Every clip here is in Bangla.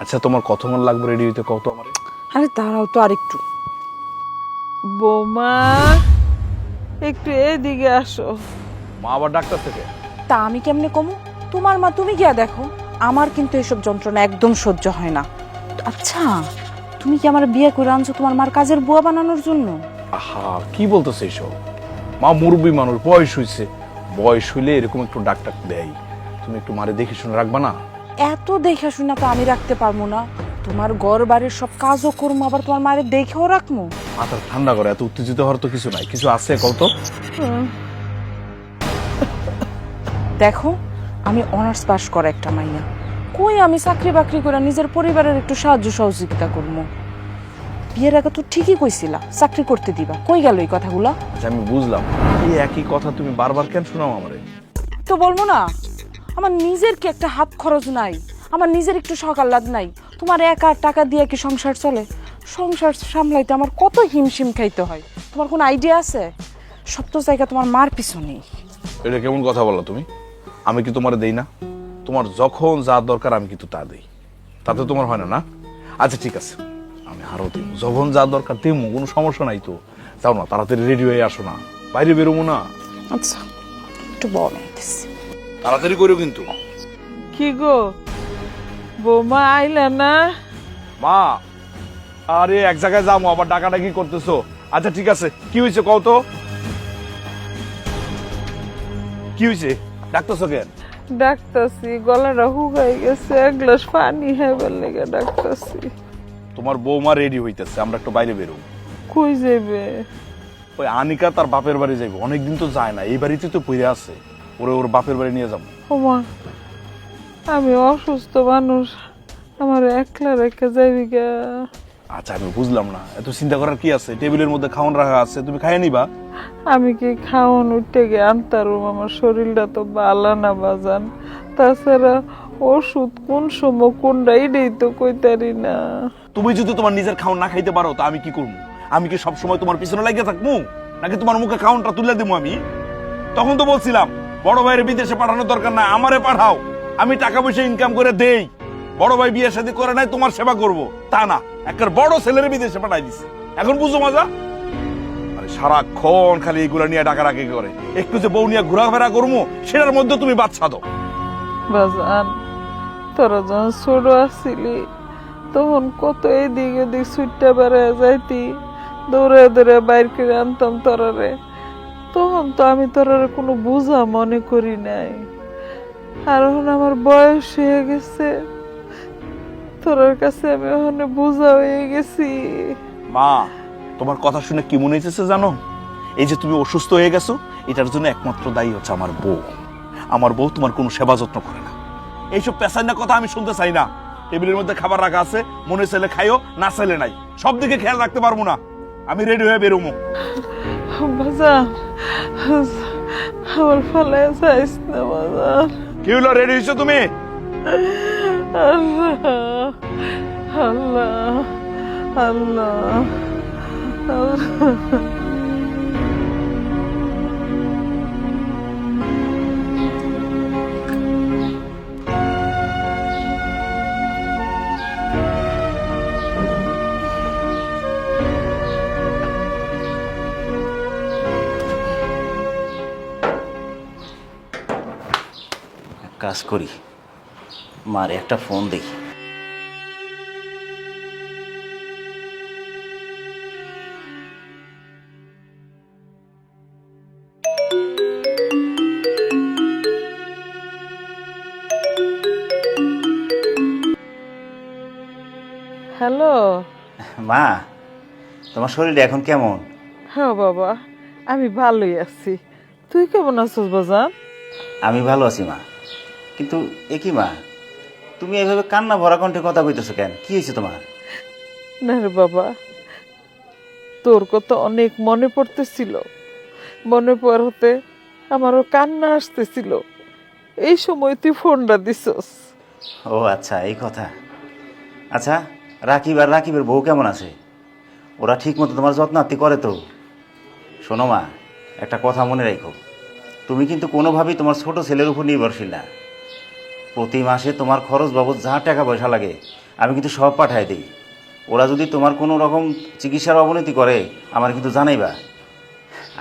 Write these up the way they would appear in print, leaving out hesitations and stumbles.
আচ্ছা তোমার কতক্ষণ লাগবে রেডি হইতে কত আমার? আরে দাঁড়াও তো আরেকটু। বৌমা, একটু এদিকে আসো। মা আবার ডাক্তার থেকে? তা আমি কেমনে কমু? তোমার মা, তুমি গিয়া দেখো। আমার কিন্তু এসব যন্ত্রণা একদম সহ্য হয় না। আচ্ছা, তুমি কি আমার বিয়ে করে আনছো তোমার মার কাজের বুয়া বানানোর জন্য? আহা কি বলতেছে এইসব? মা মুরব্বী মানুষ, বয়স হইছে, বয়স হইলে এরকম একটু ডাক্তার দেয়। তুমি একটু মারে দেখে শুনে রাখবা না? এত দেখা শুনা তো আমি রাখতে পারবো না। তোমার ঘর বাড়ির সব কাজও করবো, আবার তোমার মায়ের দেখেও রাখবো। মাথা ঠান্ডা করে, এত উত্তেজিত হওয়ার তো কিছু নাই। কিছু আছে কত? দেখো, আমি অনার্স পাস করা একটা মাইয়া। কই আমি চাকরি বাকরি করে নিজের পরিবারের একটু সাহায্য সহযোগিতা করবো? বিয়ের আগে তো ঠিকই কইছিলা চাকরি করতে দিবা, কই গেল এই কথাগুলা? আচ্ছা আমি বুঝলাম, এই একই কথা তুমি বারবার কেন শোনাও আমারে? তো বলবো না, আমার নিজের কি একটা হাত খরচ নাই? আমার নিজের একটু শখ আহ্লাদ নাই? তোমার একা টাকা দিয়ে কি সংসার চলে? সংসার সামলাইতে আমার কত হিমশিম খাইতে হয়, তোমার কোনো আইডিয়া আছে? সব তো জায়গা তোমার মার পিছনেই। এটা কেমন কথা বলো তুমি? আমি কি তোমারে দেই না? তোমার যখন যা দরকার আমি কিন্তু তা দেই, তাতে তোমার হয় না না? আচ্ছা ঠিক আছে, আমি আরো দিব, যখন যা দরকার দেবো, কোনো সমস্যা নাই তো। যাও না, তাড়াতাড়ি রেডি হয়ে আসো না, বাইরে বেরোবো না। আচ্ছা, একটু বড় হইতেছি। তাড়াতাড়ি করো কিন্তু। কি গো বৌমা, আইলা না? মা, আরে এক জায়গায় যাবো, আবার ডাকাডাকি করতেছো। আচ্ছা ঠিক আছে, কি হয়েছে কও তো? কি হয়েছে, ডাকতেছো কেন? ডাকতাছি, গলাটা হুগাই গেছে, এক গ্লাস পানি হেবার লেগে ডাকতাছি। তোমার বৌমা রেডি হইতেছে, আমরা একটু বাইরে বেরোবো। কই যাবে? ওই আনিকা তার বাপের বাড়ি যাইবো, অনেকদিন তো যায় না, এই বাড়িতে তো পড়ে আছে, ওরে ওর বাপের বাড়ি নিয়ে যাবো। ওমা, আমি অসুস্থ মানুষ, আমার একলা রেখে যাবি গা? আচ্ছা আমি বুঝলাম না, এত চিন্তা করার কি আছে? টেবিলের মধ্যে খাওয়ান রাখা আছে, তুমি খাইয়ে নিবা। আমি কি খাওয়ান উঠে গিয়ে আনতারুম? আমার শরীরটা তো বালা না বাজান। তাছাড়া ওষুধ কোন সময় কোনটা এটাই তো কইতারি না। তুমি যদি তোমার নিজের খাওয়ান না খাইতে পারো তা আমি কি করবো? আমি কি সবসময় তোমার পিছনে লাগিয়ে থাকবো, নাকি তোমার মুখে খাওয়ানটা তুলে দেবো আমি? তখন তো বলছিলাম বড় ভাইয়ের বিদেশে পাঠানোর দরকার নাই, আমারে পাঠাও, আমি টাকা পয়সা ইনকাম করে দেই। বড় ভাই বিয়ে শাদী করে নাই তোমার সেবা করব, তা না, একটা বড় ছেলের বিদেশে পাঠাই দিছে। এখন বুঝো মজা? আরে সারাক্ষণ খালি এগুলা নিয়ে ডাকাডাকি করে, একটু যে বউ নিয়ে ঘোরাফেরা করবো সেটার মধ্যে তুমি বাচ্চা দাও। বাজান, তোরা যখন ছোট আসছিলি তখন কত এদিক ওদিক ছুটতে বেড়ে যাইতি, দৌড়ে দৌড়ে বাইর করে আনতাম তোরারে। তখন তো আমি তোরারে কোনো বোঝা মনে করি নাই। আর এখন আমার বয়স হয়ে গেছে, তোরার কাছে আমি ওখানে বোঝা হয়ে গেছি। মা, তোমার কথা শুনে কি মনে হচ্ছে জানো? এই যে তুমি অসুস্থ হয়ে গেছো, এটার জন্য একমাত্র দায়ী হচ্ছে আমার বউ। আমার বউ তোমার কোনো সেবা যত্ন করে না। এইসব পেশাইনা কথা আমি শুনতে চাই না। টেবিলের মধ্যে খাবার রাখা আছে, মনে চাইলে খাইও, না চাইলে নাই। সব দিকে খেয়াল রাখতে পারবো না, আমি রেডি হয়ে বেরোবো। বাজান, আমার ফালায় যাইস না বাজান। কি হলো, রেডি হয়েছো তুমি? আল্লাহ আল্লাহ আল্লাহ আল্লাহ। কাজ করি, মারে একটা ফোন দেখি। হ্যালো। মা, তোমার শরীরটা এখন কেমন? হ্যাঁ বাবা, আমি ভালোই আছি। তুই কেমন আছিস বাজান? আমি ভালো আছি মা, কিন্তু একই মা, তুমি এভাবে কান্না ভরা কণ্ঠে কথা কইতেছো কেন? কি হয়েছে তোমার? না রে বাবা, তোর কথা অনেক মনে পড়তেছিল। মনে পড়তে আমারও কান্না আসতেছিল। এই সময় তুই ফোনটা দিছস। ও আচ্ছা, এই কথা। আচ্ছা, রাকিব আর রাকিবের বউ কেমন আছে? ওরা ঠিক মতো তোমার যত্নার্থী করে তো? শোনো মা, একটা কথা মনে রাখো, তুমি কিন্তু কোনোভাবেই তোমার ছোট ছেলের উপর নির্ভরশীল না। প্রতি মাসে তোমার খরচ বাবদ যা টাকা পয়সা লাগে আমি কিন্তু সব পাঠাই দিই। ওরা যদি তোমার কোনো রকম চিকিৎসার অবনতি করে আমার কিন্তু জানাইবা।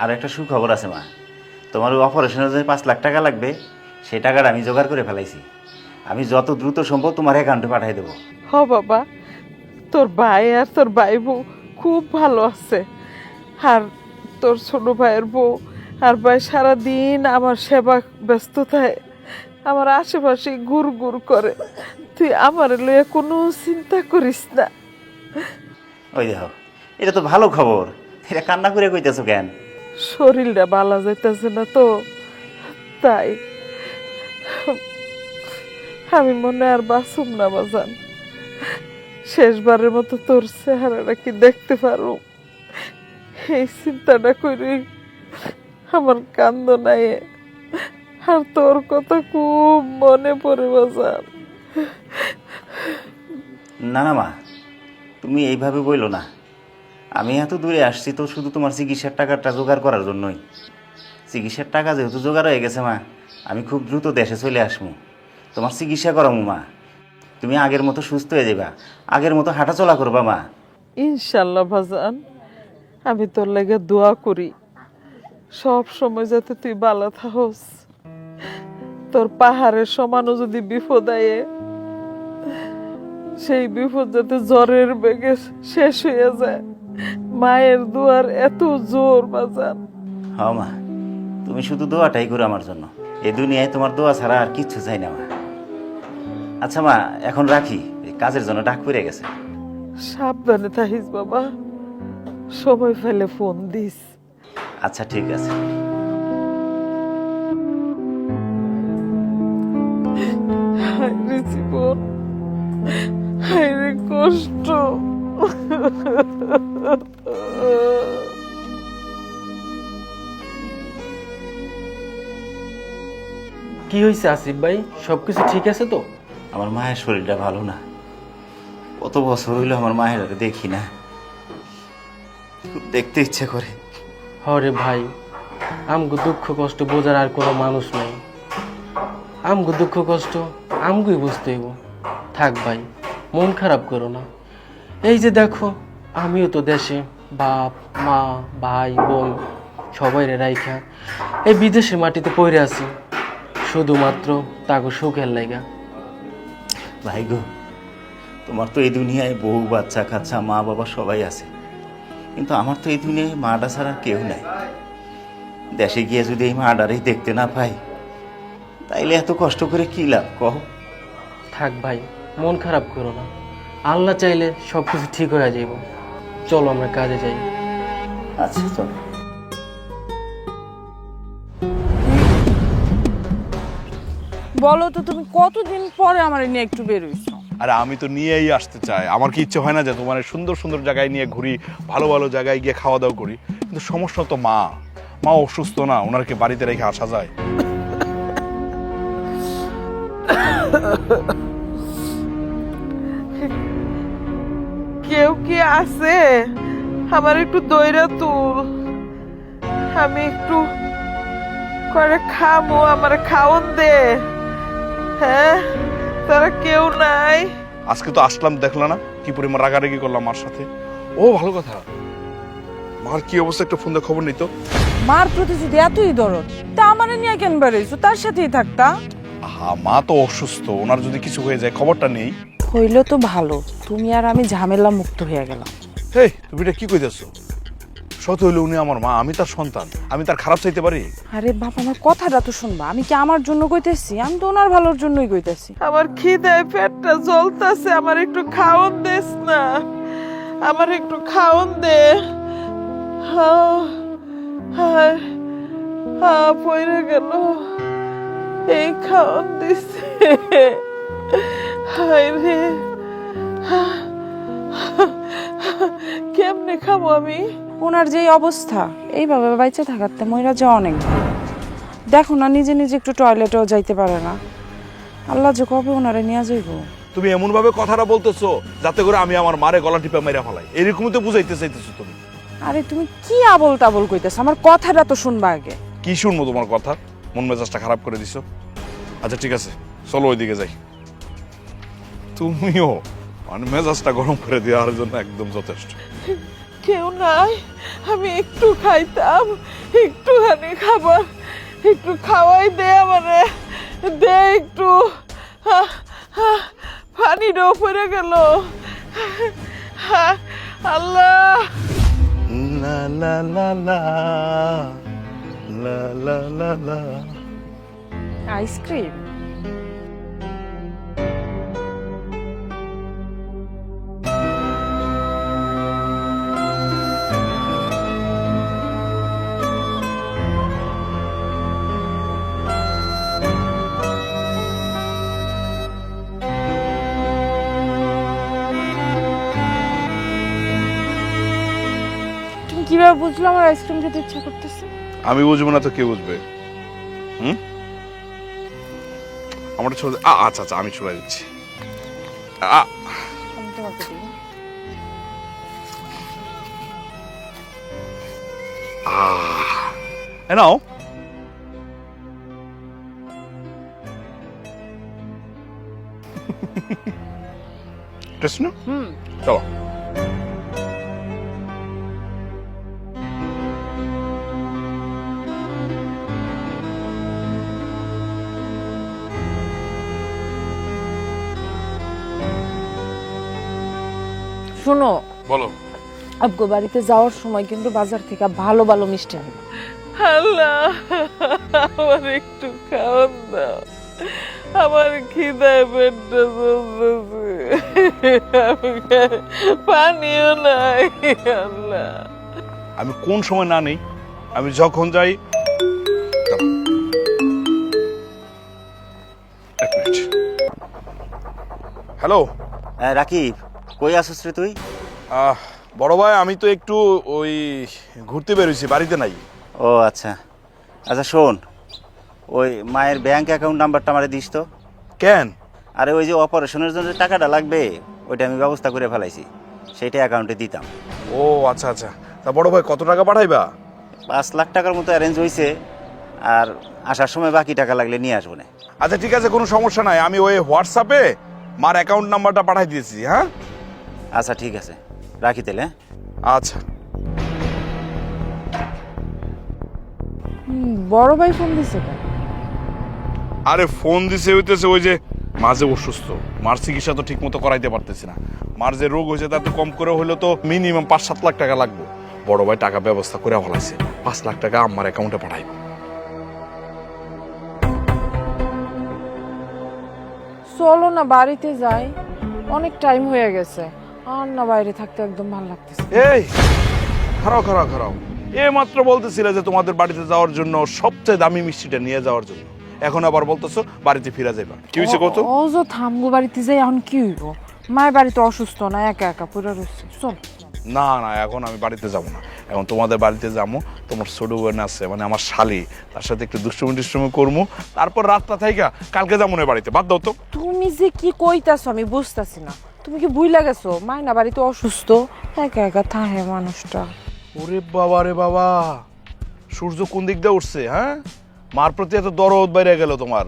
আর একটা সুখবর আছে মা, তোমার ওই অপারেশনের যে 5 লাখ টাকা লাগবে সেই টাকাটা আমি জোগাড় করে ফেলাইছি। আমি যত দ্রুত সম্ভব তোমার অ্যাকাউন্টে পাঠাই দেবো। হ বাবা, তোর ভাই আর তোর ভাই বউ খুব ভালো আছে। আর তোর ছোট ভাইয়ের বউ আর ভাই সারাদিন আমার সেবা ব্যস্ততায় আমার আশেপাশে ঘুর ঘুর করে। তুই আমার লইয়া কোনো চিন্তা করিস না। ওই দেখো, এটা তো ভালো খবর, এটা কান্না করে কইতেছো কেন? শরীরটা ভালো যাইতেছে না তো, তাই আমি মনে আর বাঁচুম না বাজান। শেষবারের মতো তোর চেহারাটা কি দেখতে পারো, এই চিন্তাটা করি আমার কান্দ নাই। আর তোর কথা খুব মনে পড়ে বাজান। না না মা, তুমি এইভাবে বইলো না। আমি এত দূরে আসছি তো শুধু তোমার চিকিৎসার টাকাটা জোগাড় করার জন্যই। চিকিৎসার টাকা যেহেতু জোগাড় হয়ে গেছে মা, আমি খুব দ্রুত দেশে চলে আসবো, তোমার চিকিৎসা করাবো মা। তুমি আগের মতো সুস্থ হয়ে যাবা, আগের মতো হাঁটাচলা করবা মা। ইনশাল্লাহ বাজান, আমি তোর লাগে দোয়া করি সব সময় যাতে তুই ভালো থাকস। তোর পাহাড়ের সমানও যদি বিপদ আয়ে, সেই বিপদ যাতে জ্বরের বেগে শেষ হয়ে যায়। মায়ের দোয়ার এত জোর বাজান। হ্যাঁ মা, তুমি শুধু দোয়াটাই করো আমার জন্য। এই দুনিয়ায় তোমার দোয়া ছাড়া আর কিচ্ছু চাই না মা। আচ্ছা মা, এখন রাখি, এই কাজের জন্য ডাক পড়ে গেছে। সাবধানে থাকিস বাবা, সময় ফেলে ফোন দিস। আচ্ছা ঠিক আছে। হায়রে জীবন, হায়রে কষ্ট। কি হয়েছে আসিফ ভাই, সবকিছু ঠিক আছে তো? আমার মায়ের শরীরটা ভালো না, কত বছর হইলো আমার মায়ের আর দেখি না, খুব দেখতে ইচ্ছে করে। হরে ভাই, আমগো দুঃখ কষ্ট বোঝার আর কোনো মানুষ নাই। আমগো দুঃখ কষ্ট আমগুই বুঝতে হইব। থাক ভাই, মন খারাপ করো না। এই যে দেখো, আমিও তো দেশে বাপ মা ভাই বোন সবাইরে রাইখা এই বিদেশে মাটিতে পড়ে আছি, শুধুমাত্র তাকে সুখের লাইগা। ভাই গো, তোমার তো এই দুনিয়ায় বউ বাচ্চা কাচ্চা মা বাবা সবাই আছে, কিন্তু আমার তো এই দুনিয়ায় মাটা ছাড়া কেউ নাই। দেশে গিয়ে যদি এই মাটারই দেখতে না পাই, তাইলে এত কষ্ট করে কি লাভ কহ? থাক ভাই, মন খারাপ করো না। আল্লাহ চাইলে সবকিছু ঠিক হয়ে যাইব। চলো আমরা কাজে যাই। আচ্ছা চলো। বলো তো, তুমি কতদিন পরে আমার নিয়ে একটু বেরোইছো? আরে আমি তো নিয়েই আসতে চাই। আমার কি ইচ্ছে হয় না যে তোমার এই সুন্দর সুন্দর জায়গায় নিয়ে ঘুরি, ভালো ভালো জায়গায় গিয়ে খাওয়া দাওয়া করি? কিন্তু সমস্যা তো মা অসুস্থ না, ওনারকে বাড়িতে রেখে আসা যায়? কেউ কি আছে? আমার একটু দইরা তুল, আমি একটু করে খামু, আমার খাওন দে। হ্যাঁ, তারা কেউ নাই? আজকে তো আসলাম, দেখলা না কি পরিমাণ রাগারাগি করলাম মার সাথে। ও ভালো কথা, মার কি অবস্থা একটু ফোন দিয়ে খবর নিত। মার প্রতি যদি এতই দরদ, তা আমার নিয়ে কেন বেরোইছো? তার সাথেই থাকতা। মা তো অসুস্থ, ওনার যদি কিছু হয়ে যায় খবরটা নেই। হইল তো ভালো, তুমি আর আমি ঝামেলা মুক্ত হয়ে গেলাম। হেই, তুমি এটা কি কইতেছো? সত হইলো উনি আমার মা, আমি তার সন্তান, আমি তার খারাপ চাইতে পারি? আরে বাপ, আমার কথাটা তো শুনবা। আমি কি আমার জন্য কইতেছি? আমি তো ওনার ভালোর জন্যই কইতেছি। আমার খিদায় পেটটা জ্বলতাছে, আমার একটু খাওন দেস না, আমার একটু খাওন দে। পয়রা গেল, এই খাওন দিছে। হায় রে, কেমনে খাবো আমি? ওনার যেই অবস্থা, এইভাবে বাইচে থাকাতে মইরা যা অনেক ভালো। দেখো না, নিজে নিজে একটু টয়লেটেও যাইতে পারে না। আল্লাহ যে কবে ওনারে নিয়ে যাইব। তুমি এমন ভাবে কথাটা বলতেছো যাতে করে আমি আমার মারে গলা টিপে মেরে ফেলাই, এরকমই তো বুঝাইতে চাইতেছো তুমি। আরে তুমি কি আবল তাবল কইতেছ? আমার কথাটা তো শুনবা আগে। কি শুনবো তোমার কথা? মন মেজাজটা খারাপ করে দিছো। আচ্ছা ঠিক আছে, চলো ওইদিকে যাই। তুমিও মানে মেজাজটা গরম করে দেওয়ার জন্য একদম যথেষ্ট। কেউ নাই, আমি একটু খাইতাম, একটুখানি খাবার, একটু খাওয়াই দে আমারে, দে একটু। পানিটাও পড়ে গেল। আল্লাহ, লা লা লা লা লা লা লা লা। আইসক্রিম? তুমি কিভাবে বুঝলো আমার আইসক্রিম খেতে ইচ্ছা করতেছে? আমি বুঝবো না তো কে বুঝবে? আমার ছোট আচ্ছা আচ্ছা, আমি ছুড়ে দিচ্ছি। আমি তোমাকে দিই। নাও। টেস্ট না? চলো। শোনো, বলো। আব্বু বাড়িতে যাওয়ার সময় কিন্তু বাজার থেকে ভালো ভালো মিষ্টি আনবে। আল্লাহ, আমার একটু খাওয়ান দাও, আমার খিদায় পেটটা জ্বলতেছে, পানিও নাই। আল্লাহ, আমি কোন সময় না নেই? আমি যখন যাই। হ্যালো রাকিব, কই আসছিস রে তুই? বড় ভাই, আমি তো একটু ওই ঘুরতে বেরোইছি, বাড়িতে নাই। ও আচ্ছা আচ্ছা, শোন, ওই মায়ের ব্যাংক অ্যাকাউন্ট নাম্বারটা আমারে দিস তো। কেন? আরে ওই যে অপারেশনের জন্য টাকাটা লাগবে, ওইটা আমি ব্যবস্থা করে ফেলাইছি, সেইটা অ্যাকাউন্টে দিতাম। ও আচ্ছা আচ্ছা। তা বড় ভাই কত টাকা পাঠাইবা? 5 লাখ টাকার মতো অ্যারেঞ্জ হয়েছে, আর আসার সময় বাকি টাকা লাগলে নিয়ে আসবো না। আচ্ছা ঠিক আছে, কোনো সমস্যা নাই। আমি ওই হোয়াটসঅ্যাপে মার অ্যাকাউন্ট নাম্বারটা পাঠাই দিয়েছি। হ্যাঁ আচ্ছা ঠিক আছে, রাখি তাহলে। আচ্ছা। বড় ভাই ফোন দিছে কেন? আরে ফোন দিছে হইতেছে ওই যে মাঝে অসুস্থ, মার চিকিৎসা তো ঠিক মতো করাইতে পারতেছি না। মার যে রোগ হয়েছে তাতে কম করে হইলে তো মিনিমাম 5-7 লাখ টাকা লাগবে। বড় ভাই টাকা ব্যবস্থা করে ফেলাইছে, 5 লাখ টাকা আমার অ্যাকাউন্টে পাঠাইব। চলো না বাড়িতে যাই, অনেক টাইম হয়ে গেছে, আর না বাইরে থাকতে একদম ভালো লাগতেছে। এই খারাও খারাও খারাও, এ মাত্র বলতেছিলে যে তোমাদের বাড়িতে যাওয়ার জন্য সবচেয়ে দামি মিষ্টিটা নিয়ে যাওয়ার জন্য, এখন আবার বলতেছো বাড়িতে ফিরে যাইবা। কি হয়েছে কত? ও যে থামগো বাড়িতে যাই, এখন কি হইব? মায়ের বাড়িতে অসুস্থ না, একা একা পুরো রয়েছে। চল। না না, এখন আমি বাড়িতে যাব না, এখন তোমাদের বাড়িতে যাবো। তোমার ছোট বোন আছে, মানে আমার শালি, তার সাথে একটু দুষ্টুমি করবো, তারপর রাতটা থাইকা কালকে যাবো না বাড়িতে। বাদ দাও তো। তুমি যে কি কইতাছো আমি বুঝতাছি না। তুমি কি ভুইলা গেছো মাইনা বাড়িতে অসুস্থ, একা একা থাহে মানুষটা? ওরে বাবা রে বাবা, সূর্য কোন দিক দিয়ে উঠছে? হ্যাঁ, মার প্রতি এত দরদ বাইরে গেল তোমার।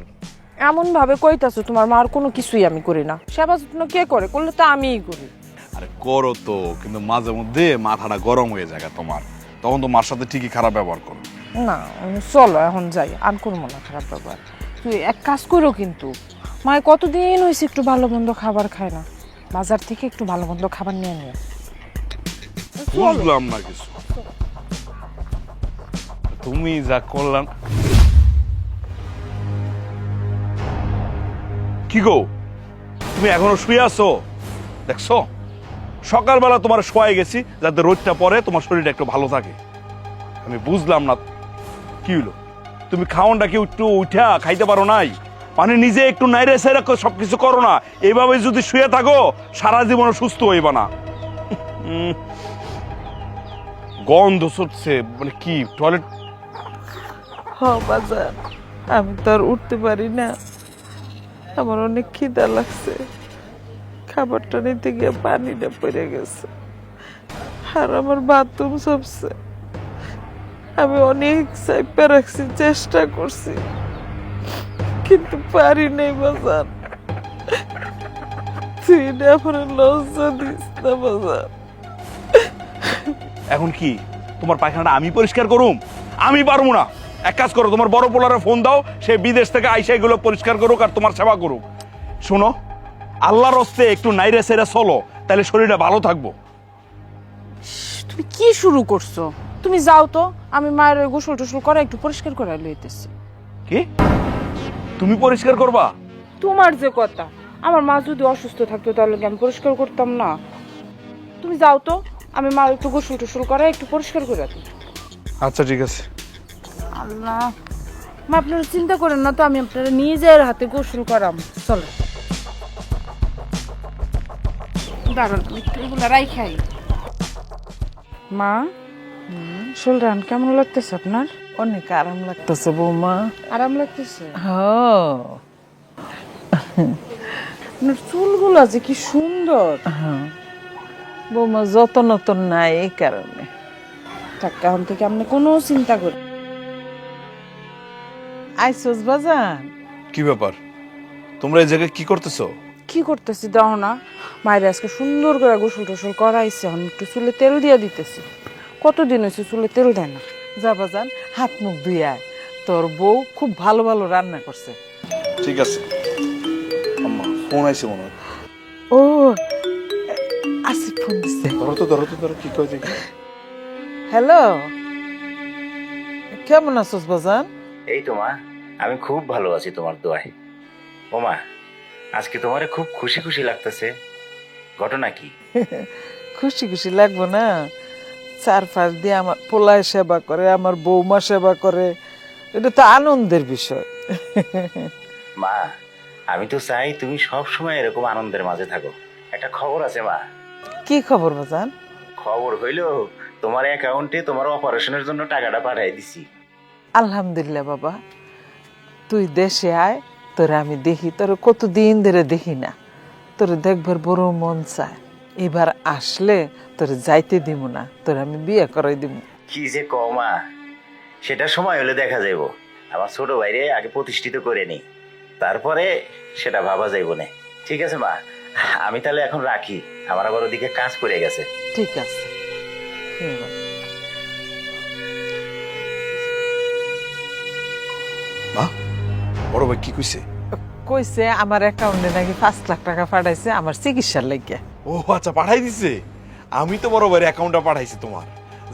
এমন ভাবে কইতাছো তোমার মার কোনো কিছুই আমি করি না। সেবা যত্ন কে করে? করলে তো আমিই করি। আরে করো তো, কিন্তু মাঝে মধ্যে মাথাটা গরম হয়ে যায় তোমার, তখন তো মার সাথে ঠিকই খারাপ ব্যবহার করো। না চলো এখন যাই, আর করবো না খারাপ ব্যবহার। তুই এক কাজ করো, কিন্তু মায়ে কতদিন হয়েছে একটু ভালো মন্দ খাবার খায় না, বাজার থেকে একটু ভালো মন্দ খাবার নিয়ে নিয়ে। বুঝলাম না কিছু, তুমি যা করলাম। কি গো, তুমি এখনো শুয়ে আছো? দেখছো, সকালবেলা তোমার শোয়াই গেছি যাতে রোদটা পরে তোমার শরীরটা একটু ভালো থাকে। আমি বুঝলাম না কি হলো, তুমি খাওয়ানটা কি একটু উঠা খাইতে পারো নাই? মানে নিজে একটু নাইরে সাইরে সবকিছু করো না। এইভাবে যদি শুয়ে থাকো সারা জীবন সুস্থ হইবা না। গন্ধ ছুটছে, মানে কি টয়লেট? বাজার, আমি তো আর উঠতে পারি না, আমার অনেক খিদা লাগছে, খাবারটা নিতে গিয়ে পানিটা পড়ে গেছে, আর আমার বাথরুম সবছে। আমি অনেক চাইপা রাখছি, চেষ্টা করছি, কিন্তু পারি নাই বাজান। তুই না আমার লজ্জা দিস না বাজান। এখন কি তোমার পায়খানাটা আমি পরিষ্কার করুম? আমি পারবো না। এক কাজ করো, তোমার বড় পোলারে ফোন দাও, সে বিদেশ থেকে আইসা এগুলো পরিষ্কার করুক আর তোমার সেবা করুক। শোনো, আল্লাহর হস্তে একটু নাইরে সেরে চলো, তাহলে শরীরটা ভালো থাকবো। তুমি কি শুরু করছো? তুমি যাও তো, আমি মায়ের ওই গোসল টোসল করে একটু পরিষ্কার করে লইতেছি। কি তুমি পরিষ্কার করবা? তোমার যে কথা, আমার মা যদি অসুস্থ থাকতো তাহলে কি আমি পরিষ্কার করতাম না? তুমি যাও তো, আমি মা একটু গোসল টোসল করে একটু পরিষ্কার করে দিই। আচ্ছা ঠিক আছে। আল্লাহ, মা আপনারা চিন্তা করেন না তো, আমি আপনারা নিজের হাতে গোসল করাম। চলো দাঁড়ান, আমি একটু এগুলো রাইখাই। মা, শোলরান কেমন লাগতেছে আপনার? অনেক আরাম লাগতেছে বৌমা। আরাম লাগতেছে? হ্যাঁ আপনার চুলগুলো যে কি সুন্দর। বৌমা যত্ন নতুন নাই এই কারণে। এখন থেকে আপনি কোনো চিন্তা করেন। আইসোস বাজান? কি ব্যাপার, তোমরা এই জায়গায় কি করতেছো? কি করতেছি দাও না, মায়ের আজকে সুন্দর করে গোসল টোসল করাইছে, এখন একটু চুলে তেল দিয়ে দিতেছি। কতদিন হয়েছে চুলে তেল দেয় না। যা বাজান, হাত মুখ ধুইয়া আয়। তোর বউ খুব ভালো ভালো রান্না করছে। ঠিক আছে আম্মা, ফোন আইছে মনে হয়। ও আসিফ ফোন দিচ্ছে। ধরো কি কয় দেখি। হ্যালো, কেমন আছোস বাজান? এই তো মা, আমি খুব ভালো আছি তোমার দোয়ায়। ও মা, আজকে তোমারে খুব খুশি খুশি লাগতেছে, ঘটনা কি? খুশি খুশি লাগবো না? চারপাশ দিয়ে আমার পোলায় সেবা করে, আমার বৌমা সেবা করে, এটা তো আনন্দের বিষয়। মা, আমি তো চাই তুমি সব সময় এরকম আনন্দের মাঝে থাকো। একটা খবর আছে মা। কি খবর বাজান? খবর হইলো তোমার অ্যাকাউন্টে তোমার অপারেশনের জন্য টাকাটা পাঠাই দিছি। আলহামদুলিল্লাহ বাবা, তুই দেশে আয়, তোরে আমি দেখি। তোরে কতদিন ধরে দেখি না, তোরে দেখবার বড় মন চায়। এবার আসলে তোরে যাইতে দিব না, তোরে আমি বিয়ে করাই দিব। কি যে কও মা, সেটা সময় হলে দেখা যাইব। আমার ছোট ভাইরে আগে প্রতিষ্ঠিত করে নি, তারপরে সেটা ভাবা যাইব না। ঠিক আছে মা, আমি তাহলে এখন রাখি, আমার আবার ওদিকে কাজ পড়ে গেছে। ঠিক আছে। এবার মা, বড় ভাই কি কইছে? কইছে আমার অ্যাকাউন্টে নাকি 5 লাখ টাকা পাঠাইছে আমার চিকিৎসার লাগিয়া। ও আচ্ছা, পাঠাই দিছে। আমি তো বড় ভাইয়ের অ্যাকাউন্টটা পাঠাইছি তোমার।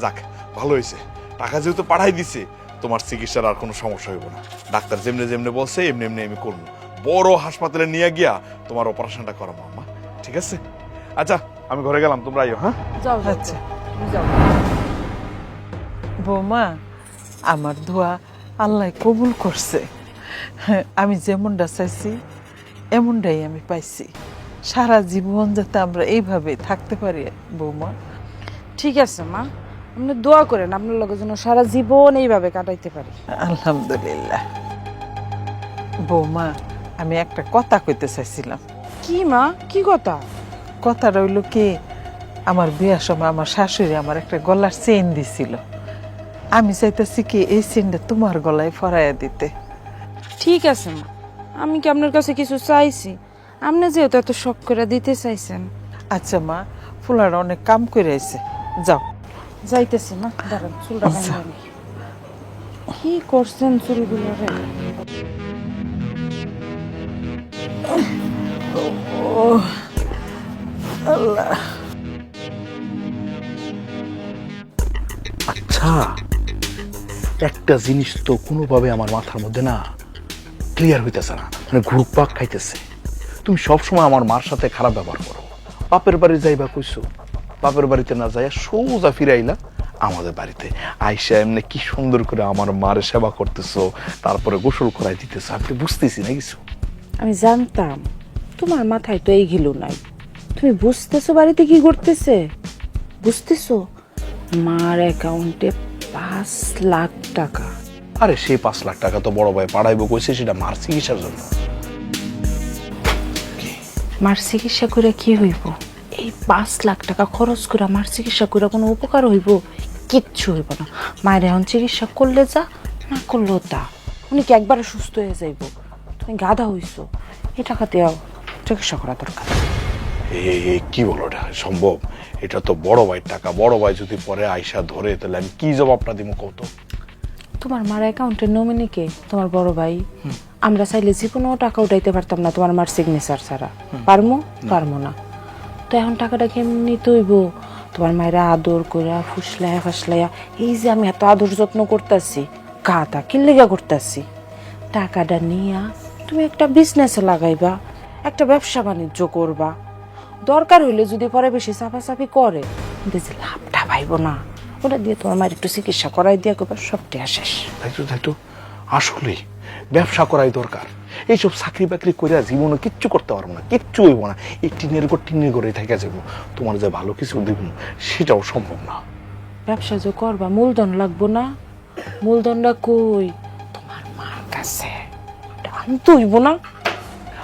যাক, ভালো হয়েছে। টাকা যেহেতু পাঠাই দিছে, তোমার চিকিৎসার আর কোনো সমস্যা হইব না। ডাক্তার যেমনি যেমনি বলছে এমনি এমনি আমি করবো। বড় হাসপাতালে নিয়ে গিয়া তোমার অপারেশনটা করাবো আম্মা, ঠিক আছে? আচ্ছা, আমি ঘরে গেলাম, তোমরা আইও। হ্যাঁ যাও আচ্ছা যাও। বৌমা, আমার দোয়া আল্লাহ কবুল করছে। আমি যেমনটা চাইছি এমনটাই আমি পাইছি। সারা জীবন যাতে আমরা এইভাবে থাকতে পারি বৌমা। ঠিক আছে মা, আপনি দোয়া করেন আপনার লোকের জন্য সারা জীবন এইভাবে কাটাইতে পারি। আলহামদুলিল্লাহ। বৌমা, আমি একটা কথা কইতে চাইছিলাম। কি মা, কি কথা? কথা রইল কি, আমার বিয়ার সময় আমার শাশুড়ি আমার একটা গলার চেইন দিছিল। আমি চাইতেছি কি এই চেইনটা তোমার গলায় পরাইয়া দিতে। ঠিক আছে মা, আমি কি আপনার কাছে কিছু চাইছি? আপনি যেহেতু এত শখ করে দিতে চাইছেন। আচ্ছা মা, ফুলার অনেক কাম করে আইছে, যাও। যাইতেছি মা, দাঁড়ান চুলটা আচ্ছা। বাঁধা নেই। কি করছেন চুলগুলো রে? আল্লাহ, আচ্ছা, একটা জিনিস তো কোনোভাবে আমার মাথার মধ্যে না ক্লিয়ার হইতেছে না, মানে ঘুরপাক খাইতেছে। তুমি সবসময় আমার মার সাথে খারাপ ব্যবহার করো। বাপের বাড়ি যাইবা কইছো, বাপের বাড়িতে না যাইয়া সোজা ফিরাইলা আমাদের বাড়িতে। আইসা এমনি কি সুন্দর করে আমার মারে সেবা করতেছো, তারপরে গোসল করাই দিতেছো। আমি তো বুঝতেছি না কিছু। আমি জানতাম তোমার মাথায় তো এই ঘিলু নাই। তুমি বুঝতেছো বাড়িতে কি করতেছে? বুঝতেছো মার অ্যাকাউন্টে 5 লাখ টাকা। আরে সেই 5 লাখ টাকা তো বড় ভাই পাঠাইবো কইছে, সেটা মার চিকিৎসার জন্য। মার চিকিৎসা করে কি হইব? এই 5 লাখ টাকা খরচ করে মার চিকিৎসা করে কোনো উপকার হইব? কিচ্ছু হইব না। মায়ের এখন চিকিৎসা করলে যা, না করলেও তা। উনি কি একবারে সুস্থ হয়ে যাইব? তুমি তুমি গাধা হইছো, এই টাকা দেওয়া চিকিৎসা করা দরকার। কি বলো, এটা সম্ভব? এটা তো বড় ভাইয়ের টাকা, বড় ভাই যদি পরে আইসা ধরে তাহলে আমি কি জবাবটা দিব কত? তোমার মার অ্যাকাউন্টের নমিনি কে? তোমার বড় ভাই। আমরা চাইলে যে কোনো টাকা উঠাইতে পারতাম না তোমার মার সিগনেচার ছাড়া। পারমো না। তো এখন টাকাটা কেমনি তৈব? তোমার মায়েরা আদর করে ফুসলাইয়া ফাসলাইয়া, এই যে আমি এত আদর যত্ন করতেছি, গাটা কিল্লিগা করতেছি, টাকাটা নিয়া তুমি একটা বিজনেসে লাগাইবা, একটা ব্যবসা বাণিজ্য করবা। দরকার হইলে যদি পরে বেশি চাপাচাপি করে, কিন্তু যে লাভটা পাইব না, ওটা দিয়ে তোমার মায়ের একটু চিকিৎসা করাই দিয়ে করবা, সবটা শেষ। তাই তো আসলে ব্যবসা করাই দরকার। এইসব চাকরি বাকরি করে জীবনে কিচ্ছু করতে পারবো না, কিচ্ছু হইব না। এই টিনের ঘরে থেকে যাবো, তোমার যে ভালো কিছু দিব সেটাও সম্ভব না। ব্যবসা যে করবা, মূলধন লাগবো না? মূলধনটা কই? তোমার মার কাছে। আনতে হইব না?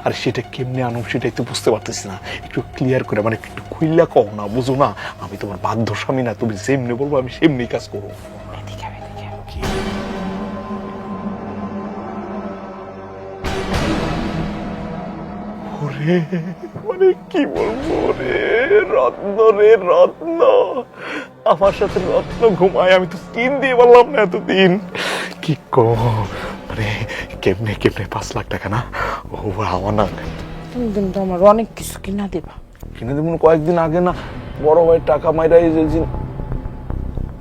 আর সেটা কেমনে আনো সেটাই তো বুঝতে পারতেছি না। একটু ক্লিয়ার করে, মানে একটু খুইলা কও না, বুঝো না? আমি তোমার বাধ্য স্বামী না, তুমি যেমনি বলবো আমি সেমনি কাজ করবো। ওরে, মানে কি বলবো রে, রত্ন আমার সাথে রত্ন ঘুমায়, আমি তো স্কিন দিয়ে বললাম না এতদিন। কি মানে কেমনে 5 লাখ টাকা না? ও আমার না, তুমি কিন্তু আমার অনেক কিছু কিনা দিবা। কিনে দেব কয়েকদিন আগে না বড় ভাই টাকা মাইরা এই যে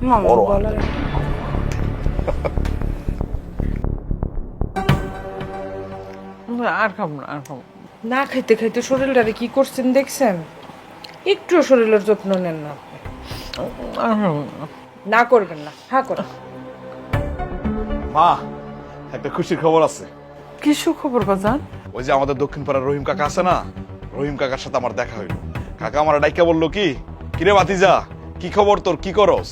মামা বড় বলার আর খাবো না, আর খাবো না। না খাইতে খাইতে শরীরটারে কি করছেন দেখছেন? একটু শরীরের যত্ন নেন না আপনি। আর খাবো না। না করবেন না, হ্যাঁ করো। মা, একটা খুশির খবর আছে। কি সুখবর বাজান? ওই যে আমাদের দক্ষিণ পাড়ার রহিম কাকা আছে না, রহিম কাকার সাথে আমার দেখা হইলো। কাকা আমার ডাইকা বললো, কি কিরে ভাতিজা, কি খবর তোর, কি করস?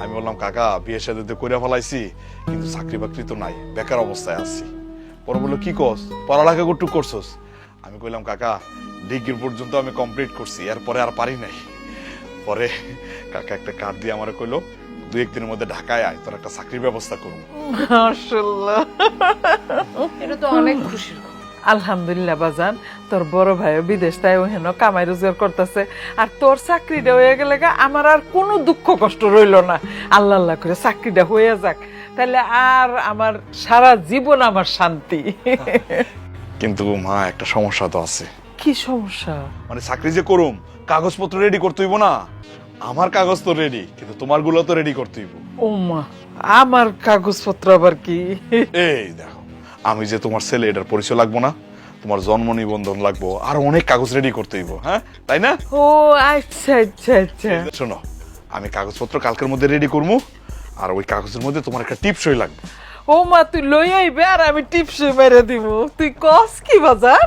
আমি বললাম, কাকা বিয়ের সাথে তো কইরা ফেলাইছি, কিন্তু চাকরি বাকরি তো নাই, বেকার অবস্থায় আছি। পরে বললো, কি কস, পড়ালেখা কটুক করছস? আমি কইলাম, কাকা ডিগ্রি পর্যন্ত আমি কমপ্লিট করছি, এরপরে আর পারি নাই। পরে কাকা একটা কার্ড দিয়ে আমার কইলো, 2-1 দিনের মধ্যে ঢাকায় আয়, তোর একটা চাকরির ব্যবস্থা করবো। মাশাআল্লাহ, এটা তো অনেক খুশির খবর। আলহামদুলিল্লাহ বাজান, তোর বড় ভাই বিদেশ তাই হেন কামাই রোজগার করতেছে, আর তোর চাকরিটা হয়ে গেলে আমার আর কোনো দুঃখ কষ্ট রইল না। আল্লাহ আল্লাহ করে চাকরিটা হয়ে যাক, তাহলে আর আমার সারা জীবন আমার শান্তি। কিন্তু মা, একটা সমস্যা তো আছে। কি সমস্যা? মানে চাকরি যে করুম, কাগজপত্র রেডি করতে হইব না? আমার কাগজ তো রেডি, কিন্তু তোমার গুলো তো রেডি করতে হইব। ও মা, আমার কাগজপত্র আবার কি? এই দেখো, আমি যে তোমার ছেলে, এটার পরিচয় লাগবো না? তোমার জন্ম নিবন্ধন লাগবো, আর অনেক কাগজ রেডি করতে হইব, হ্যাঁ তাই না? ও আচ্ছা আচ্ছা আচ্ছা। শোনো, আমি কাগজপত্র কালকের মধ্যে রেডি করবো, আর ওই কাগজের মধ্যে তোমার একটা টিপসই লাগবে। ও মা, তুই লই আইবে আর আমি টিপসই মেরে দিব। তুই কস কি বাজার?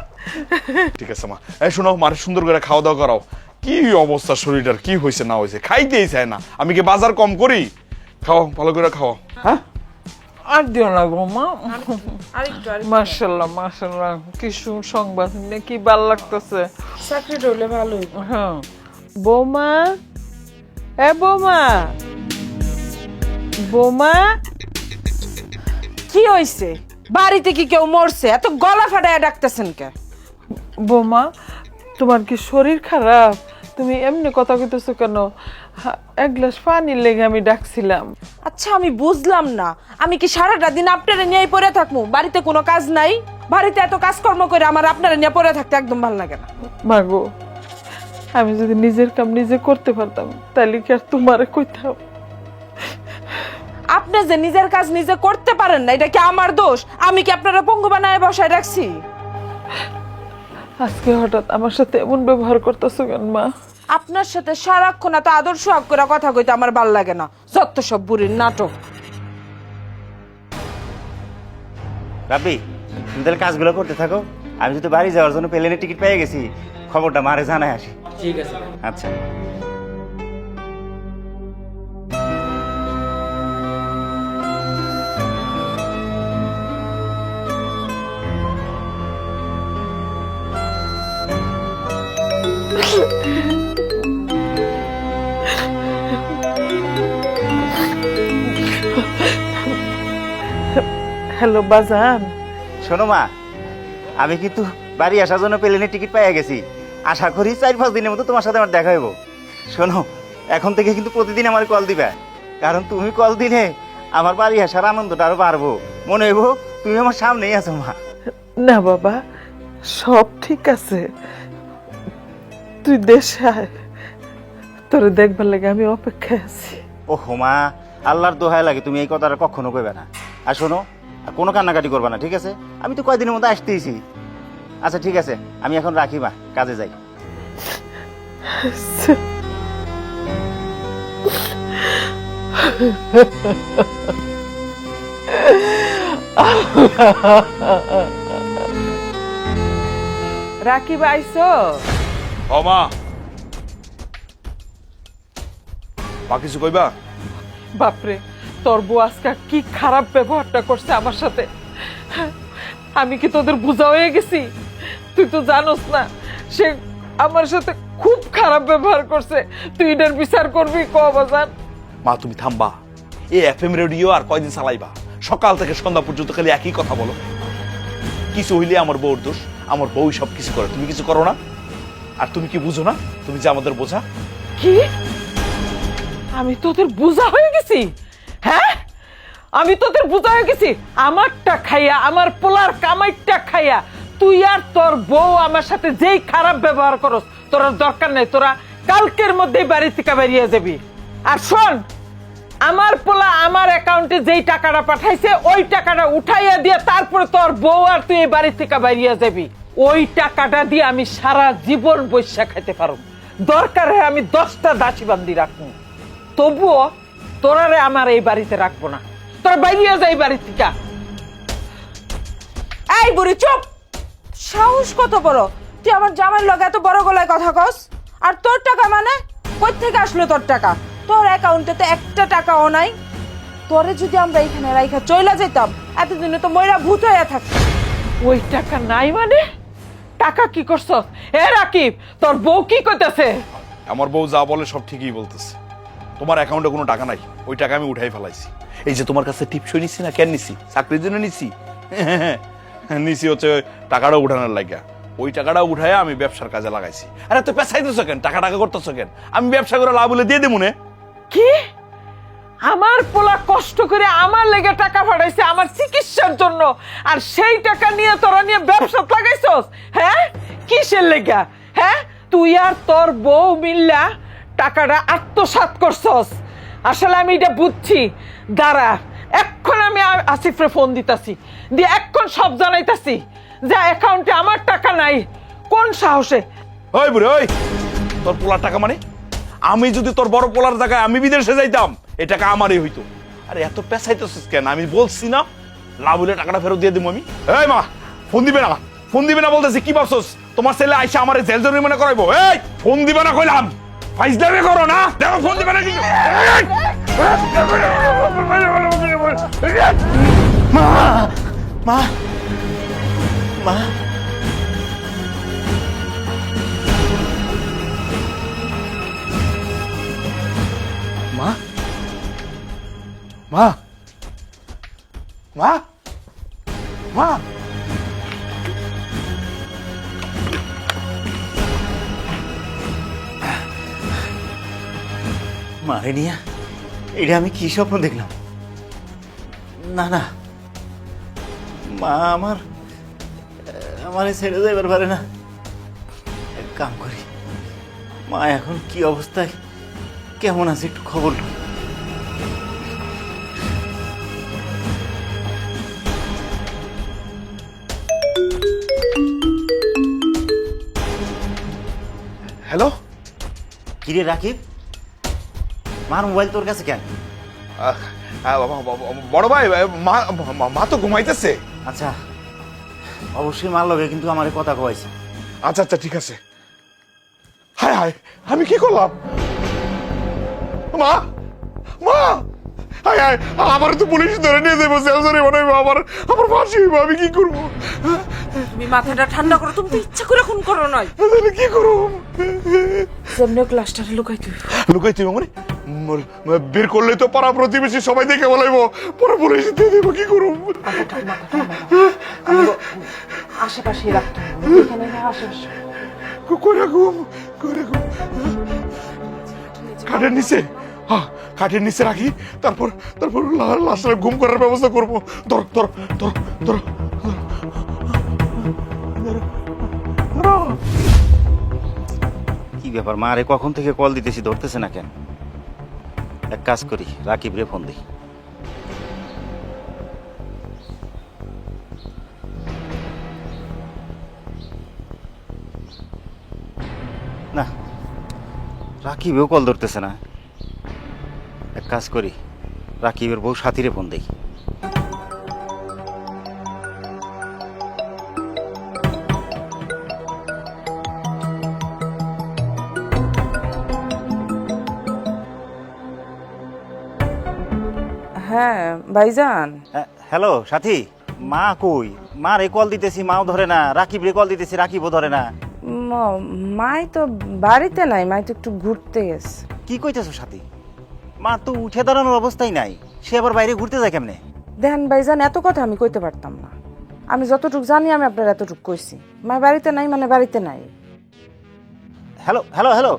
ঠিক আছে মা। এই শোনো, মারে সুন্দর করে খাওয়া দাওয়া করাও। কি অবস্থা শরীরটার, কি হয়েছে না হয়েছে, খাইতেই চায় না। আমি কি বাজার কম করি? খাও, ভালো করে খাও। হ্যাঁ, আর দিও না গো মা। আরেকটু মাশাআল্লাহ মাশাআল্লাহ, কি সংবাদ, কি ভাল লাগতেছে। চাকরিটা হলে ভালোই। হ্যাঁ বৌমা, এ বৌমা, বৌমা। কি হইছে? বাড়িতে কি কেউ মরছে? এত গলা ফাটায় ডাকতেছেন কে? বৌমা, তোমার কি শরীর খারাপ? তুমি এমনি কথা কইতেছো কেন? এক গ্লাস পানির লেগে আমি ডাকছিলাম। আচ্ছা, আমি বুঝলাম না, আমি কি সারাটা দিন আপনারা নিয়েই পড়ে থাকবো? বাড়িতে কোনো কাজ নাই? বাড়িতে এত কাজকর্ম করে আমার আপনারা নিয়ে পড়ে থাকতে একদম ভালো লাগে না। মাগো, আমি যদি নিজের কাম নিজে করতে পারতাম তাহলে কি আর তোমারে কইতাম? আপনি যে নিজের কাজ নিজে করতে পারেন না, এটা কি আমার দোষ? আমি কি আপনারা পঙ্গু বানায় বসায় রাখছি? আজকে হঠাৎ আমার সাথে এমন ব্যবহার করতেছো কেন মা? আপনার সাথে সারাক্ষণ এত আদর সোহাগ করে কথা কইতে আমার ভাল লাগে না। যত সব বুড়ির নাটক। রাব্বি, তুমি তাহলে কাজগুলো করতে থাকো, আমি যদি বাড়ি যাওয়ার জন্য প্লেনের টিকিট পেয়ে গেছি, খবরটা মারে জানাই আসি। ঠিক আছে। আচ্ছা। হ্যালো বাজান। শোনো মা, আমি কিন্তু বাড়ি আসার জন্য প্লেনের টিকিট পাইয়া গেছি। আশা করি 4-5 দিনের মতো তোমার সাথে আমার দেখা হইব। শোনো, এখন থেকে কিন্তু প্রতিদিন আমার কল দিবা, কারণ তুমি কল দিলে আমার বাড়ি আসার আনন্দটা আরো বাড়বো। মনে হইব তুমি আমার সামনেই আছো মা। না বাবা, সব ঠিক আছে, তুই দেশে আয়, তোরে দেখবার লাগে আমি অপেক্ষায় আছি। ওহো মা, আল্লাহর দোহাই লাগে তুমি এই কথাটা কখনো কইবে না। আর শোনো, আর কোনো কান্নাকাটি করবে না, ঠিক আছে? আমি তো কয়দিনের মধ্যে আসতেইছি। আচ্ছা ঠিক আছে, আমি এখন রাখি মা, কাজে যাই। রাকিব আইছো? ও মা, মা কিছু কইবা? বাপরে, তোর বউ আজকে কি খারাপ ব্যবহারটা করছে আমার সাথে। আমি কি তোদের বোঝা হয়ে গেছি? তুই তো জানোস না, সে আমার সাথে খুব খারাপ ব্যবহার করছে। তুই এটার বিচার করবি ক বাজান? মা তুমি থামবা, এই এফএম রেডিও আর কয়দিন চালাইবা? সকাল থেকে সন্ধ্যা পর্যন্ত খালি একই কথা বলো। কিছু হইলে আমার বউর দোষ, আমার বউ সব কিছু করে, তুমি কিছু করো না। আর তুমি কি বুঝো না তুমি যে আমাদের বোঝা? কি আমি তোদের বোঝা হয়ে গেছি? হ্যাঁ, আমি তোদের বোঝা হয়ে গেছি? আমারটা খাইয়া, আমার পোলার কামাইটা খাইয়া তুই আর তোর বউ আমার সাথে যেই খারাপ ব্যবহার করস, তোর দরকার নেই। তোরা কালকের মধ্যেই বাড়ি থেকে বেরিয়ে যাবি। আর শোন, আমার পোলা আমার অ্যাকাউন্টে যেই টাকাটা পাঠাইছে ওই টাকাটা উঠাইয়া দিয়ে তারপরে তোর বউ আর তুই এই বাড়ি থেকে বেরিয়ে যাবি। ওই টাকাটা দিয়ে আমি সারা জীবন বৈশা খাইতে পারব। দরকার হয় আমি 10টা দাসী বান্দি রাখবো, তবুও তোরারে আমার এই বাড়িতে রাখবো না। তোরা বেরিয়ে যা এই বাড়ি থেকে। এই বুড়ি চুপ! সাহস কত বড়, তুই আমার জামাইয়ের লগে এত বড় গলায় কথা কস? আর তোর টাকা মানে কই থেকে আসলো তোর টাকা? তোর অ্যাকাউন্টে তো একটা টাকাও নাই। তোরে যদি আমরা এখানে রাইখা চইলা যেতাম, এতদিনে তো ময়রা ভূত হইয়া থাকত। ওই টাকা নাই মানে? টাকা কি করছ? এ রাকিব, তোর বউ কি কইতাছে? আমার বউ যা বলে সব ঠিকই বলতেছে। তোমার অ্যাকাউন্টে কোনো টাকা নাই, ওই টাকা আমি উঠাই ফেলাইছি। এই যে তোমার কাছে টিপসই নিছি না, কেন নিছি? চাকরির জন্য নিছি। নিছি হচ্ছে টাকাটা উঠানোর লাগিয়া। ওই টাকাটা উঠায় আমি ব্যবসার কাজে লাগাইছি। আরে তো পেছাইতেছো কেন? টাকা টাকা করতেছো কেন? আমি ব্যবসা করে লাভ হলে দিয়ে দেবো না। কি? আমার পোলা কষ্ট করে আমার লেগে টাকা পাঠাইছে আমার চিকিৎসার জন্য, আর সেই টাকা নিয়ে তোরা নিয়ে ব্যবসা লাগাইছস? হ্যাঁ, কিসের লেগা? হ্যাঁ, তুই আর তোর বউ মিল্লা টাকাটা আত্মসাৎ করছস। আসলে আমি এটা বুঝছি। দাঁড়া, এখন আমি আসিফরে ফোন দিতাছি, দিয়ে এখন সব জানাইতাছি যে অ্যাকাউন্টে আমার টাকা নাই। কোন সাহসে? ওই বুড়ি, ওই তোর পোলার টাকা মানে? আমি যদি তোর বড় পোলার জায়গায় আমি বিদেশে যাইতাম, এই টাকা আমারই হইতো। আরে এত পেছাইতেছিস কেন? আমি বলছি না লাভ হলে টাকাটা ফেরত দিয়ে দিব আমি। এই মা, ফোন দিবে না, ফোন দিবে না বলতেছি। কি ভাবছস তোমার ছেলে আইসা আমার জেল জরিমানা করাইবো? এই ফোন দিবে না কইলাম, ফাইজলামি করো না। দেখো ফোন দিবে না কিন্তু। মা মা মা মা মা মা মা মারে নিয়া এটা আমি কি স্বপ্ন দেখলাম? না না, মা আমার ছেড়ে যাইবার পারে না। এক কাম করি, মা এখন কি অবস্থায়, কেমন আছে একটু খবর লই। হ্যালো, কিরে রাকিব, মার মোবাইল তোর কাছে কেন? বড় ভাই, মা তো ঘুমাইতেছে। আচ্ছা, অবশ্যই মার লগে কিন্তু আমার কথা কইছে। আচ্ছা আচ্ছা ঠিক আছে। হায় হায়, আমি কি করলাম? মা মা, হায় হায়, আমার তো পুলিশ ধরে নিয়ে যাবো, জেল জরিমানা হইবো, আমার ফাঁসি হইবো। আমি কি করবো? তুমি মাথাটা ঠান্ডা করো, তুমি তো ইচ্ছা করে খুন করো নয়। তাহলে কি করবো? যেমনি ক্লাসটারে লুকাইতে হইব। লুকাইতে হইবো মানে? বের করলে তো পাড়া প্রতিবেশী সবাই দেখে বলাইবো, পরে পুলিশ দিয়ে দেবো। কি করবো? আশেপাশে রাখতে হবে, এখানে না, আশেপাশে। কই রাখুম, কই রাখুম? খাটের নিচে, হ্যাঁ খাটের নিচে রাখি, তারপর তারপর লাশটা গুম করার ব্যবস্থা করবো। ধর ধর ধর ধর কি ব্যাপার, মা রে কখন থেকে কল দিতেছি ধরতেছে না কেন? এক কাজ করি, রাকিব রে ফোন দিই। না, রাকিবেও কল ধরতেছে না। এক কাজ করি, রাকিবের বউ সাথীরে ফোন দিই। হ্যাঁ ভাইজান, হ্যালো সাথী, মা কই? মা রে কল দিতেছি, মাও ধরে না। রাকিব রে কল দিতেছি, রাকিবও ধরে না। মাই তো বাড়িতে নাই, মাই তো একটু ঘুরতে গেছে। কি কইতেছো সাথী? মা তো উঠে দাঁড়ানোর অবস্থায় নাই, সে আবার বাইরে ঘুরতে যায় কেমনে? দেখেন ভাইজান, এত কথা আমি কইতে পারতাম না। আমি যতটুকু জানি আমি আপনার এতটুকু কইছি। মাই বাড়িতে নাই মানে বাড়িতে নাই। হ্যালো হ্যালো হ্যালো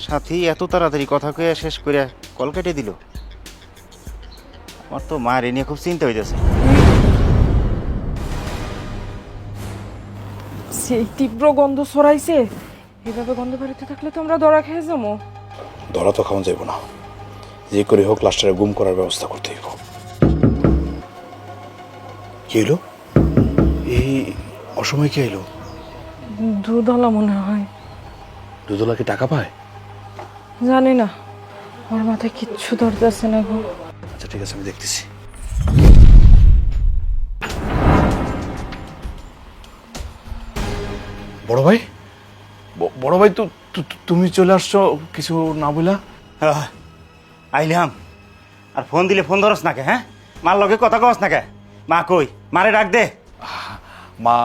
সাথী, এত তাড়াতাড়ি কথা কয়ে শেষ করে কল কেটে দিল। আমার তো মায়ের এ নিয়ে খুব চিন্তা হইতেছে। সেই তীব্র গন্ধ ছড়াইছে, এভাবে গন্ধ বাড়িতে থাকলে তো আমরা ধরা খেয়ে যাবো। ধরা তো খাওয়া যাইব না, যে করে হোক লাশটারে গুম করার ব্যবস্থা করতে হইব। কি হইলো? এই অসময় কি হইলো? দুধওয়ালা মনে হয়। দুধওয়ালা কি টাকা পায়? জানি না, আমার মাথায় কিচ্ছু ধরতেছে না গো। আচ্ছা ঠিক আছে, আমি দেখতেছি। বড় ভাই, বড় ভাই, তুমি চলে আসছো কিছু না বলা? আইলাম, আর ফোন দিলে ফোন ধরস না কে? হ্যাঁ, মার লগে কথা কস না কে? মা কই? মারে ডাক দে। মা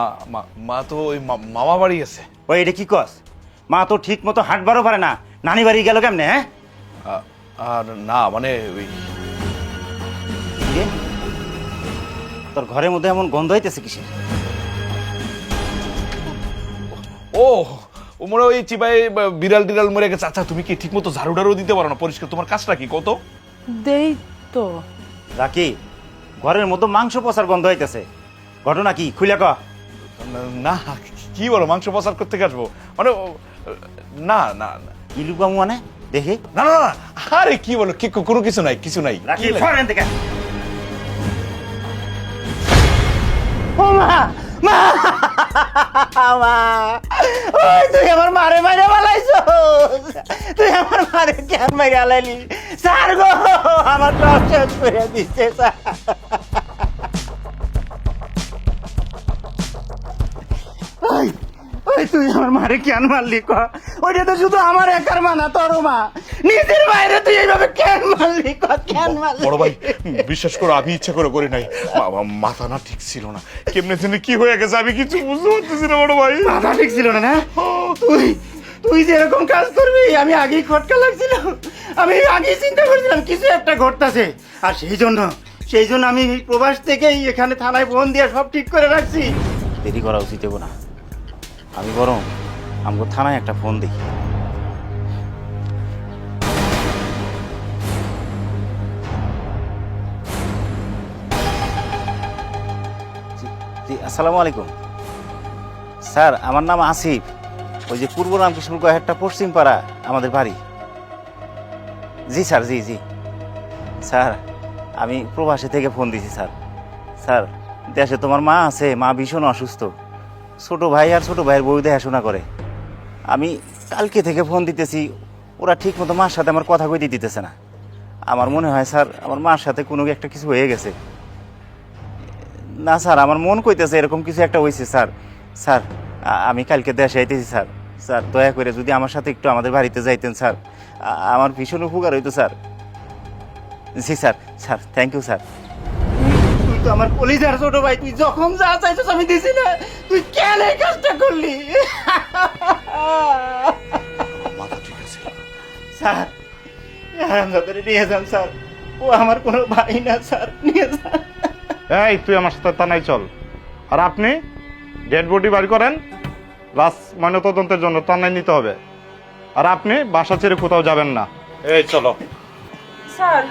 মা তো ওই মামা বাড়ি গেছে। ওই এটা কি কস? মা তো ঠিক মতো হাঁটবারও পারে না, নানি বাড়ি গেল কেমনে? হ্যাঁ, আর না মানে ওই কি? তোর ঘরের মধ্যে এমন গন্ধ হইতেছে কিসের? ও ও মনে হয় ওই চিবাই বিড়াল টিড়াল মরে গেছে। আচ্ছা তুমি কি ঠিক মতো ঝাড়ু টাড়ু দিতে পারো না পরিষ্কার? তোমার কাজটা কি কত? দেই তো। রাকি, ঘরের মধ্যে মাংস পচার গন্ধ হইতেছে, ঘটনা কি খুলে ক? না কি বলো, মাংস প্রচার করতে আসবো মানে? না না না ইলুকামু মানে দেখি। না না না, আরে কি বলো, কোনো কিছু নাই, কিছু নাই। রাকি, সরেন থেকে। ও মা, মা, মা, ওই তুই আমার মারে মারে বালাইছো। তুই আমার মারে কেন মারে আলাইলি? স্যার গো, আমার তো শেষ করে দিচ্ছে স্যার। ওই ওই তুই আমার মারে কেন মারলি ক? ওইটা তো শুধু আমার একার মা না, তোরও মা। নিজের বাইরে তুই এইভাবে কেন মারলি ক? কেন মারলি? বড় ভাই বিশ্বাস করো, আমি ইচ্ছা করে করি নাই। মাথা না ঠিক ছিল না, কেমনে জানি কি হয়ে গেছে, আমি কিছু বুঝতে পারতেছি না বড় ভাই। মাথা ঠিক ছিল না? না তুই তুই যেরকম কাজ করবি আমি আগেই খটকা লাগছিল। আমি আগেই চিন্তা করছিলাম কিছু একটা ঘটতেছে, আর সেই জন্য আমি প্রবাস থেকেই এখানে থানায় ফোন দিয়ে সব ঠিক করে রাখছি। দেরি করা উচিত হবে না, আমি বরং আমাকে থানায় একটা ফোন দিই। জি আসসালামু আলাইকুম স্যার, আমার নাম আসিফ। ওই যে পূর্ব রামকৃষ্ণপুর কয়েকটা পশ্চিম পাড়া আমাদের বাড়ি। জি স্যার, জি জি স্যার, আমি প্রবাসী থেকে ফোন দিছি স্যার। স্যার, দেশে তোমার মা আছে, মা ভীষণ অসুস্থ। ছোট ভাই আর ছোট ভাইয়ের বউ দেখাশোনা করে। আমি কালকে থেকে ফোন দিতেছি, ওরা ঠিক মতো মার সাথে আমার কথা কইতে দিতেছে না। আমার মনে হয় স্যার আমার মার সাথে কোনো একটা কিছু হয়ে গেছে। না স্যার, আমার মন কইতেছে এরকম কিছু একটা হয়েছে স্যার। স্যার, আমি কালকে দেশে আইতেছি স্যার। স্যার দয়া করে যদি আমার সাথে একটু আমাদের বাড়িতে যাইতেন স্যার, আমার ভীষণ উপকার হইতো স্যার। জি sir, sir thank you sir. তুই তো আমার কলিজার ছোট ভাই, তুই যখন যা চাইছিস আমি দিছি না, তুই কেন এই কাজটা করলি? মাথা ঠিক আছে স্যার, নিয়ে যান স্যার, ও আমার কোনো ভাই না স্যার, নিয়ে যান। এই তুই আমার সাথে থানায় চল। আর আপনি ডেড বডি বাড়ি করেন, লাশ ময়নাতদন্তের জন্য থানায় নিতে হবে। আর আপনি বাসা ছেড়ে কোথাও যাবেন না। এই চলো। স্যার